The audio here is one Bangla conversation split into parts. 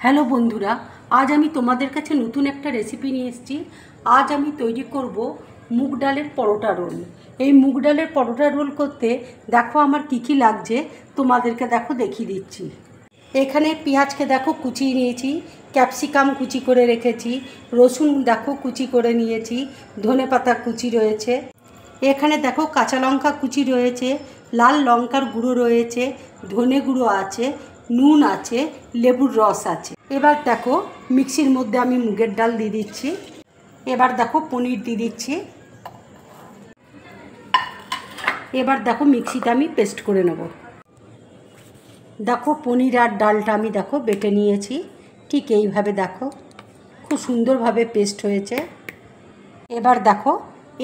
হ্যালো বন্ধুরা, আজ আমি তোমাদের কাছে নতুন একটা রেসিপি নিয়ে এসেছি। আজ আমি তৈরি করব মুগ ডালের পরোটা রোল। এই মুগ ডালের পরোটা রোল করতে দেখো আমার কী লাগছে, তোমাদেরকে দেখো দেখিয়ে দিচ্ছি। এখানে পেঁয়াজকে দেখো কুচিয়ে নিয়েছি, ক্যাপসিকাম কুচি করে রেখেছি, রসুন দেখো কুচি করে নিয়েছি, ধনেপাতা কুচি রয়েছে, এখানে দেখো কাঁচা লঙ্কা কুচি রয়েছে, লাল লঙ্কার গুঁড়ো রয়েছে, ধনে গুঁড়ো আছে, নুন আছে, লেবুর রস আছে। এবার দেখো মিক্সির মধ্যে আমি মুগের ডাল দিয়ে দিচ্ছি। এবার দেখো পনির দিয়ে দিচ্ছি। এবার দেখো মিক্সিতে আমি পেস্ট করে নেব। দেখো পনির আর ডালটা আমি দেখো বেটে নিয়েছি, ঠিক এইভাবে দেখো খুব সুন্দরভাবে পেস্ট হয়েছে। এবার দেখো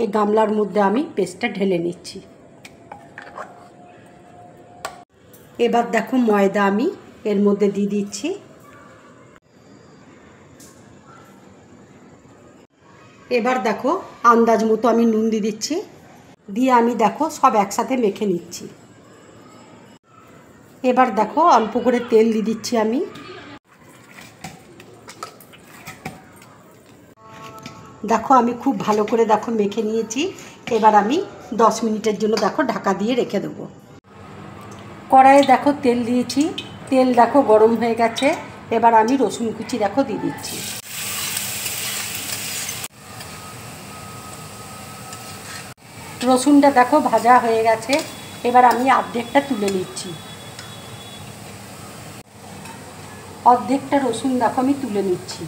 এই গামলার মধ্যে আমি পেস্টটা ঢেলে নিচ্ছি। এবার দেখো ময়দা আমি এর মধ্যে দিয়ে দিচ্ছি। এবার দেখো আন্দাজ মতো আমি নুন দিয়ে দিচ্ছি, দিয়ে আমি দেখো সব একসাথে মেখে নিচ্ছি। এবার দেখো অল্প করে তেল দিয়ে দিচ্ছি আমি। দেখো আমি খুব ভালো করে দেখো মেখে নিয়েছি। এবার আমি 10 মিনিটের জন্য দেখো ঢাকা দিয়ে রেখে দেবো। কড়াইয়ে দেখো তেল দিয়েছি, তেল দেখো গরম হয়ে গেছে। এবার আমি রসুন কুচি দেখো দিয়ে দিচ্ছি। রসুনটা দেখো ভাজা হয়ে গেছে। এবার আমি অর্ধেকটা তুলে নিচ্ছি। অর্ধেকটা রসুন দেখো আমি তুলে নিচ্ছি।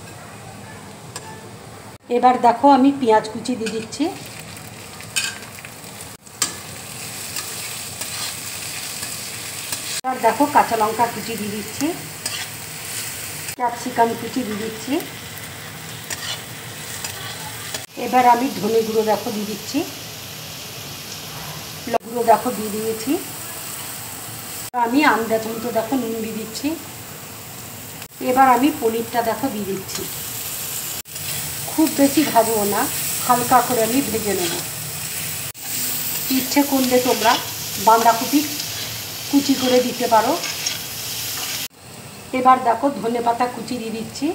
এবার দেখো আমি পেঁয়াজ কুচি দিয়ে দিচ্ছি। এবার দেখো কাঁচা লঙ্কা কুচি দিয়ে দিচ্ছি, ক্যাপসিকাম কুচি দিয়ে দিচ্ছি। এবার আমি ধনে গুঁড়ো দেখো দিয়ে দিচ্ছি, গুঁড়ো দেখো দিয়ে দিয়েছি। আমি আন্দাজ মতো দেখো নুন দিয়ে দিচ্ছি। এবার আমি পনিরটা দেখো দিয়ে দিচ্ছি। খুব বেশি ভাজবো না, হালকা করে আমি ভেজে নেব। ইচ্ছে করলে তোমরা বাঁধাকপি কুচি করে দিতে পারো। এবার দেখো ধনেপাতা কুচি দিয়ে দিচ্ছি।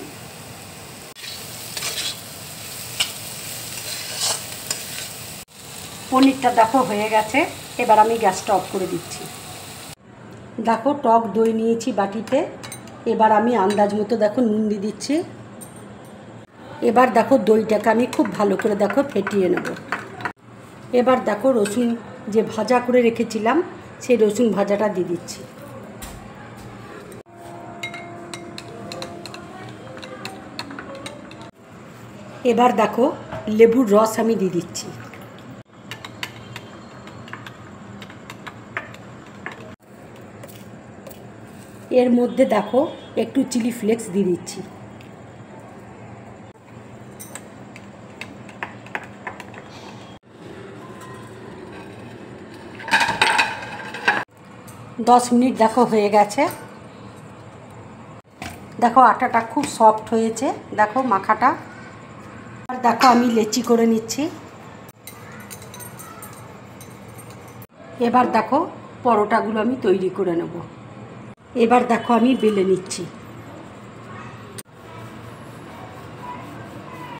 পনিরটা দেখো হয়ে গেছে। এবার আমি গ্যাসটা অফ করে দিচ্ছি। দেখো টক দই নিয়েছি বাটিতে। এবার আমি আন্দাজ মতো দেখো নুন দিয়ে দিচ্ছি। এবার দেখো দইটাকে আমি খুব ভালো করে দেখো ফেটিয়ে নেব। এবার দেখো রসুন যে ভাজা করে রেখেছিলাম সেই রসুন ভাজাটা দিয়ে দিচ্ছি। এবার দেখো লেবুর রস আমি দিয়ে দিচ্ছি। এর মধ্যে দেখো একটু চিলি ফ্লেক্স দিয়ে দিচ্ছি। দশ মিনিট দেখো হয়ে গেছে। দেখো আটাটা খুব সফট হয়েছে, দেখো মাখাটা। আর দেখো আমি লেচি করে নিচ্ছি। এবার দেখো পরোটাগুলো আমি তৈরি করে নেব। এবার দেখো আমি বেলে নিচ্ছি।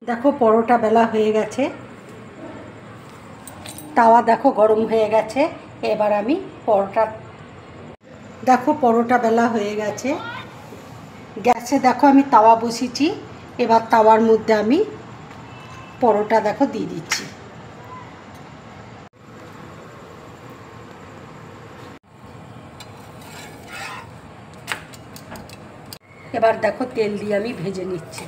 দেখো পরোটা বেলা হয়ে গেছে, তাওয়া দেখো গরম হয়ে গেছে। এবার আমি দেখো পরোটা বেলা হয়ে গেছে। গ্যাসে দেখো আমি তাওয়া বসিয়েছি। এবার তাওয়ার মধ্যে আমি পরোটা দেখো দিয়ে দিচ্ছি। এবার দেখো তেল দিয়ে আমি ভেজে নিচ্ছি।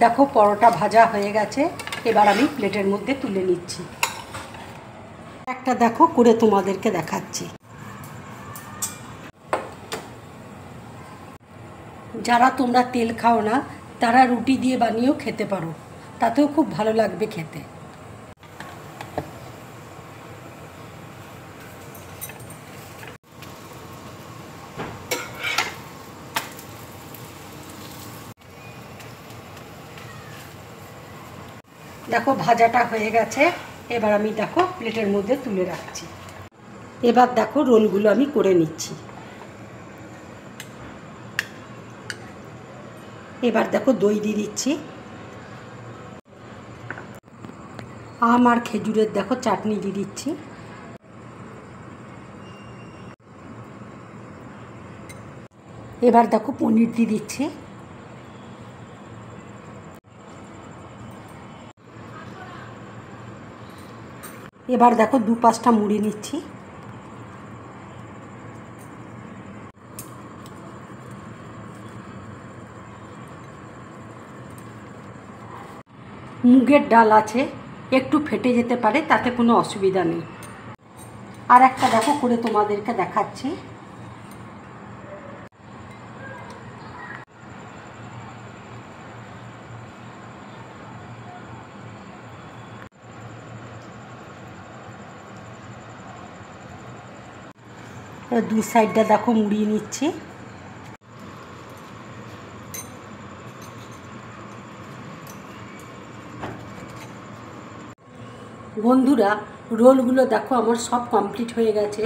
দেখো পরোটা ভাজা হয়ে গেছে। এবার আমি প্লেটের মধ্যে তুলে নিচ্ছি। একটা দেখো করে তোমাদেরকে দেখাচ্ছি। যারা তোমরা তেল খাও না তারা রুটি দিয়ে বানিয়েও খেতে পারো, তাতেও খুব ভালো লাগবে খেতে। দেখো ভাজাটা হয়ে গেছে, এবার আমি দেখো প্লেটের মধ্যে তুলে রাখছি। এবার দেখো রোলগুলো আমি করে নিচ্ছি। এবার দেখো দই দিয়ে দিচ্ছি, আম আর খেজুরের দেখো চাটনি দিয়ে দিচ্ছি। এবার দেখো পনির দিয়ে দিচ্ছি। এবার দেখো 2-5টা মুড়ি নিচ্ছি। মুগের ডাল আছে, একটু ফেটে যেতে পারে, তাতে কোনো অসুবিধা নেই। আর একটা দেখো করে তোমাদেরকে দেখাচ্ছি। দুই সাইডটা দেখো মুড়িয়ে নিচ্ছি। বন্ধুরা, রোলগুলো দেখো আমার সব কমপ্লিট হয়ে গেছে।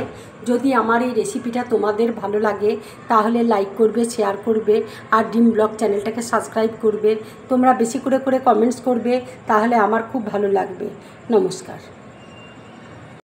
যদি আমার এই রেসিপিটা তোমাদের ভালো লাগে তাহলে লাইক করবে, শেয়ার করবে আর ড্রিম ব্লগ চ্যানেলটাকে সাবস্ক্রাইব করবে। তোমরা বেশি করে কমেন্টস করবে, তাহলে আমার খুব ভালো লাগবে। নমস্কার।